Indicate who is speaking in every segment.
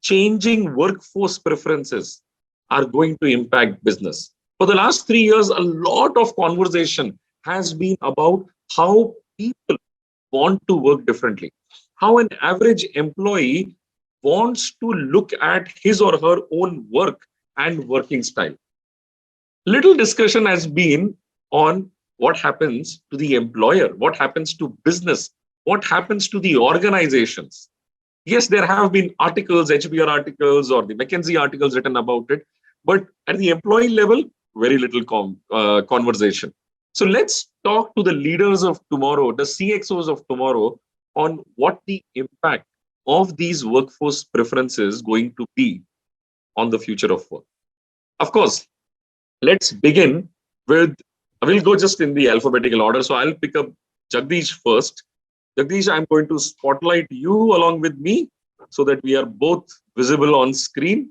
Speaker 1: changing workforce preferences are going to impact business. For the last 3 years, a lot of conversation has been about how people want to work differently, how an average employee wants to look at his or her own work and working style. Little discussion has been on what happens to the employer, what happens to business, what happens to the organizations. Yes, there have been articles, HBR articles or the McKinsey articles written about it, but at the employee level, very little conversation. So let's talk to the leaders of tomorrow, the CXOs of tomorrow, on what the impact of these workforce preferences going to be on the future of work. Of course, let's begin with, we'll go just in the alphabetical order. So I'll pick up Jagdish first. Jagdish, I'm going to spotlight you along with me so that we are both visible on screen.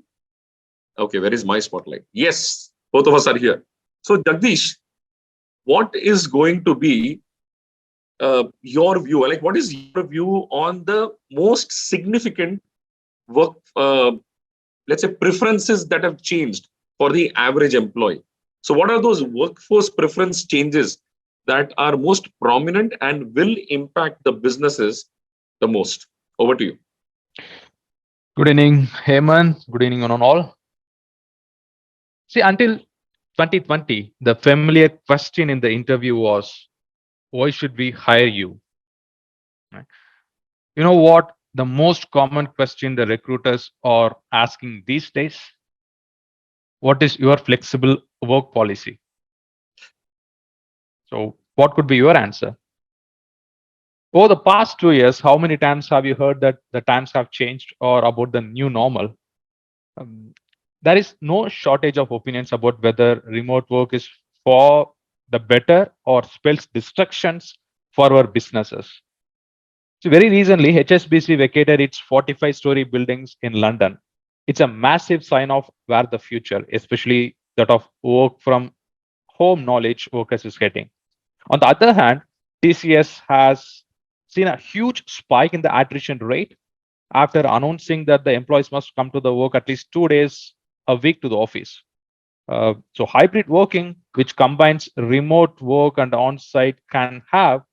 Speaker 1: Okay, where is my spotlight? Yes, both of us are here. So Jagdish, what is going to be your view? Like, what is your view on the most significant work, let's say, preferences that have changed for the average employee? So what are those workforce preference changes that are most prominent and will impact the businesses the most? Over to you.
Speaker 2: Good evening, Hemant. Good evening on all. See, until 2020, the familiar question in the interview was, why should we hire you? Right? You know what? The most common question the recruiters are asking these days: what is your flexible work policy? So, what could be your answer? Over the past 2 years, how many times have you heard that the times have changed or about the new normal? Um, there is no shortage of opinions about whether remote work is for the better or spells destructions for our businesses. So very recently, HSBC vacated its 45-story buildings in London. It's a massive sign of where the future, especially that of work from home knowledge workers is heading. On the other hand, TCS has seen a huge spike in the attrition rate after announcing that the employees must come to the work at least 2 days a week to the office. So hybrid working, which combines remote work and on-site, can have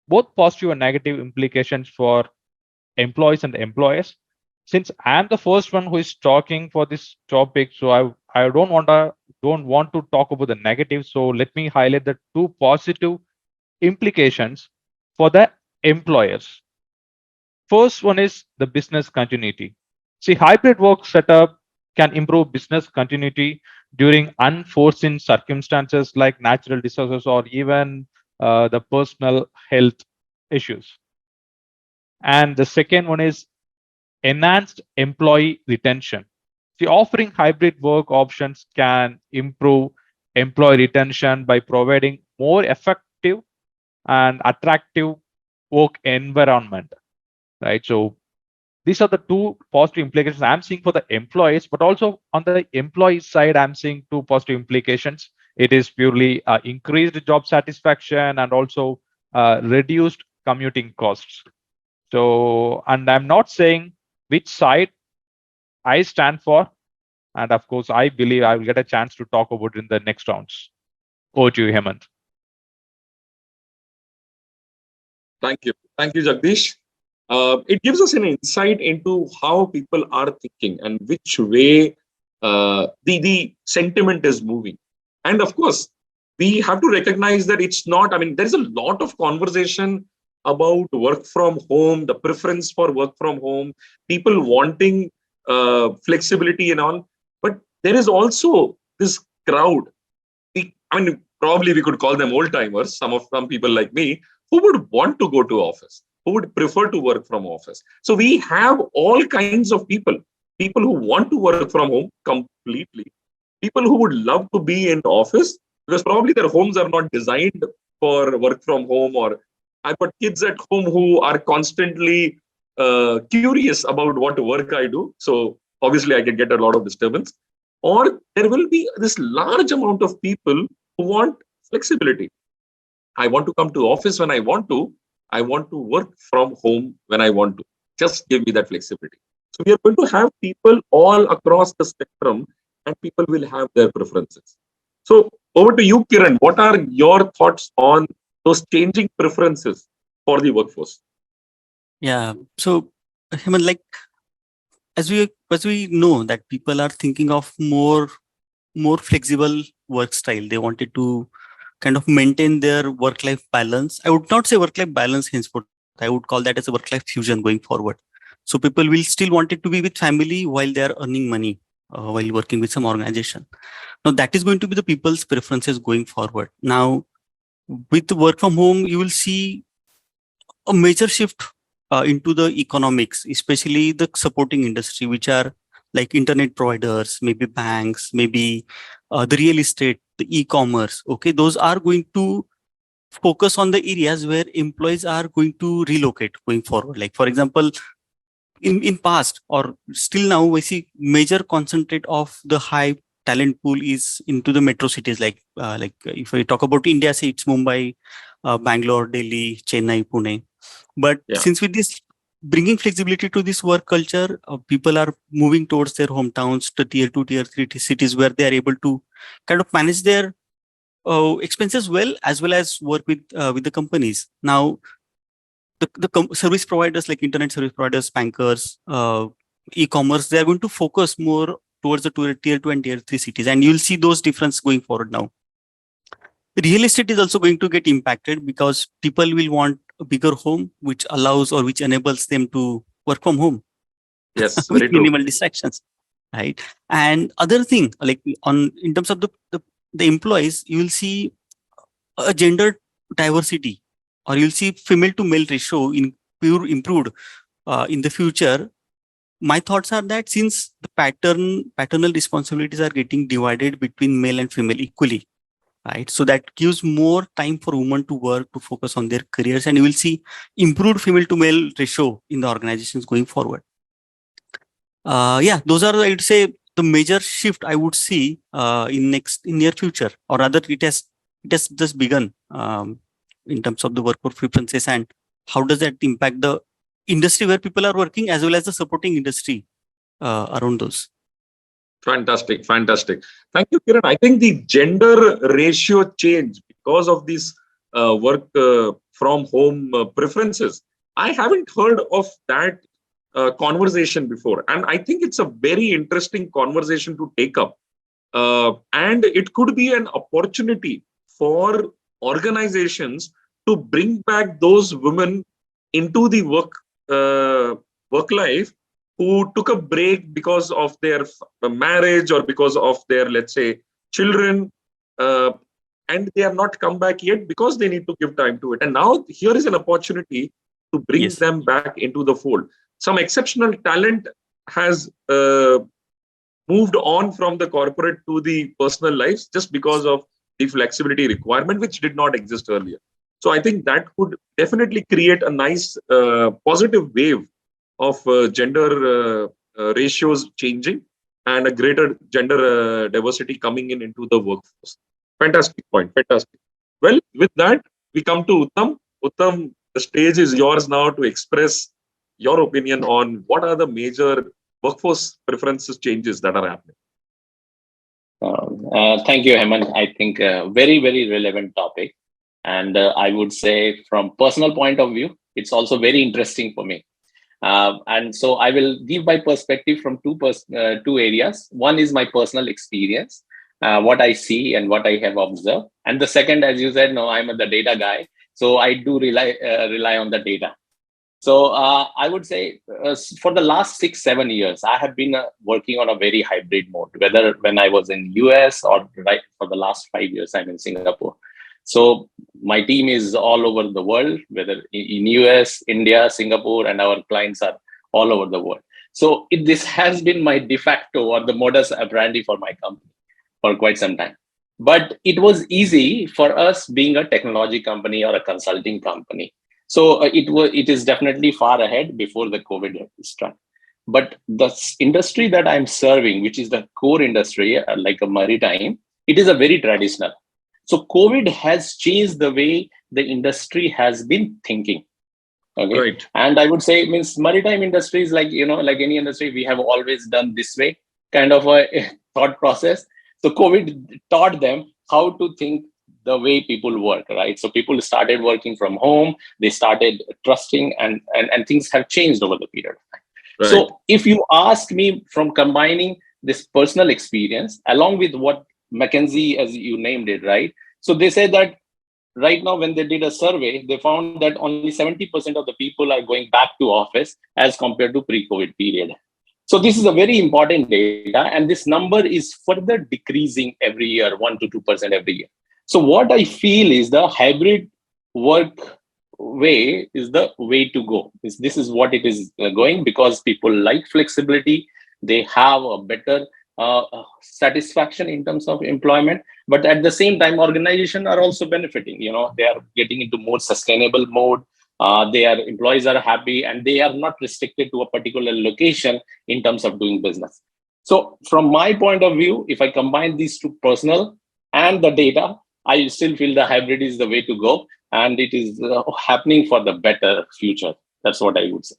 Speaker 2: both positive and negative implications for employees and employers. Since I'm the first one who is talking for this topic, so I don't want to talk about the negative. So let me highlight the two positive implications for the employers. First one is the business continuity. See, hybrid work setup can improve business continuity during unforeseen circumstances like natural disasters or even the personal health issues. And the second one is enhanced employee retention. See, offering hybrid work options can improve employee retention by providing more effective and attractive work environment, right? So these are the two positive implications I'm seeing for the employees, but also on the employee side, I'm seeing two positive implications. It is purely increased job satisfaction and also reduced commuting costs. So, and I'm not saying which side I stand for. And of course, I believe I will get a chance to talk about it in the next rounds. Over to you, Hemant.
Speaker 1: Thank you. Thank you, Jagdish. It gives us an insight into how people are thinking and which way the sentiment is moving. And of course, we have to recognize that it's not, I mean, there's a lot of conversation about work from home, the preference for work from home, people wanting flexibility and all. But there is also this crowd. I mean, probably we could call them old timers, some people like me, who would want to go to office, who would prefer to work from office. So we have all kinds of people who want to work from home completely, people who would love to be in office because probably their homes are not designed for work from home, or I've got kids at home who are constantly curious about what work I do. So obviously I can get a lot of disturbance. Or there will be this large amount of people who want flexibility. I want to come to office when I want to. I want to work from home when I want to. Just give me that flexibility. So we are going to have people all across the spectrum, and people will have their preferences. So over to you, Kiran. What are your thoughts on those changing preferences for the workforce?
Speaker 3: Yeah. So, Hemant, like as we know that people are thinking of more flexible work style. They wanted to kind of maintain their work-life balance. I would not say work-life balance henceforth. I would call that as a work-life fusion going forward. So people will still want it to be with family while they are earning money while working with some organization. Now that is going to be the people's preferences going forward. Now with the work from home, you will see a major shift into the economics, especially the supporting industry, which are like internet providers, maybe banks, maybe the real estate, the e-commerce. Okay, those are going to focus on the areas where employees are going to relocate going forward. Like for example, in past or still now, we see major concentrate of the high talent pool is into the metro cities. Like if I talk about India, say it's Mumbai, Bangalore, Delhi, Chennai, Pune. But
Speaker 1: Yeah.
Speaker 3: since with this bringing flexibility to this work culture, people are moving towards their hometowns, to tier 2, tier 3 cities where they are able to kind of manage their expenses well as work with the companies. Now, the service providers like internet service providers, bankers, e-commerce, they are going to focus more towards the tier 2 and tier 3 cities. And you'll see those difference going forward now. Real estate is also going to get impacted because people will want a bigger home, which allows or which enables them to work from home
Speaker 1: Yes,
Speaker 3: with
Speaker 1: very true.
Speaker 3: minimal distractions, right? And other thing, like on in terms of the employees, you will see a gender diversity, or you'll see female to male ratio in pure improved in the future. My thoughts are that since the paternal responsibilities are getting divided between male and female equally, right? So that gives more time for women to work, to focus on their careers, and you will see improved female to male ratio in the organizations going forward. Yeah, those are, I'd say, the major shift I would see in near future, or rather, it has just begun in terms of the workforce preferences and how does that impact the industry where people are working as well as the supporting industry around those.
Speaker 1: Fantastic, fantastic. Thank you, Kiran. I think the gender ratio change because of these work from home preferences. I haven't heard of that conversation before, and I think it's a very interesting conversation to take up. And it could be an opportunity for organizations to bring back those women into the work life who took a break because of their marriage or because of their, let's say, children, uh, and they are not come back yet because they need to give time to it. And now here is an opportunity to bring
Speaker 3: Yes.
Speaker 1: them back into the fold. Some exceptional talent has moved on from the corporate to the personal lives just because of the flexibility requirement, which did not exist earlier. So I think that could definitely create a nice positive wave of gender ratios changing and a greater gender diversity coming in into the workforce. Fantastic point. Fantastic. Well, with that, we come to Uttam. Uttam, the stage is yours now to express your opinion on what are the major workforce preferences changes that are happening.
Speaker 4: Thank you, Hemant. I think very, very relevant topic. And I would say from personal point of view, it's also very interesting for me. And so I will give my perspective from two areas. One is my personal experience, what I see and what I have observed. And the second, as you said, no, I'm the data guy. So I do rely on the data. So I would say for the last 6-7 years, I have been working on a very hybrid mode, whether when I was in US or right for the last 5 years, I'm in Singapore. So my team is all over the world, whether in US, India, Singapore, and our clients are all over the world. So this has been my de facto or the modus operandi for my company for quite some time. But it was easy for us being a technology company or a consulting company. So it is definitely far ahead before the COVID struck. But the industry that I'm serving, which is the core industry, like a maritime, it is a very traditional. So COVID has changed the way the industry has been thinking. Okay.
Speaker 1: Right.
Speaker 4: And I would say, means maritime industries, like, like any industry, we have always done this way, kind of a thought process. So COVID taught them how to think the way people work, right? So people started working from home, they started trusting, and things have changed over the period.
Speaker 1: Right.
Speaker 4: So if you ask me, from combining this personal experience along with what McKinsey, as you named it, right? So they said that right now, when they did a survey, they found that only 70% of the people are going back to office as compared to pre-COVID period. So this is a very important data, and this number is further decreasing every year, 1 to 2% every year. So what I feel is the hybrid work way is the way to go. This is what it is going, because people like flexibility. They have a better satisfaction in terms of employment, but at the same time, organizations are also benefiting. They are getting into more sustainable mode. Their employees are happy, and they are not restricted to a particular location in terms of doing business. So from my point of view, if I combine these two, personal and the data, I still feel the hybrid is the way to go, and it is happening for the better future. That's what I would say.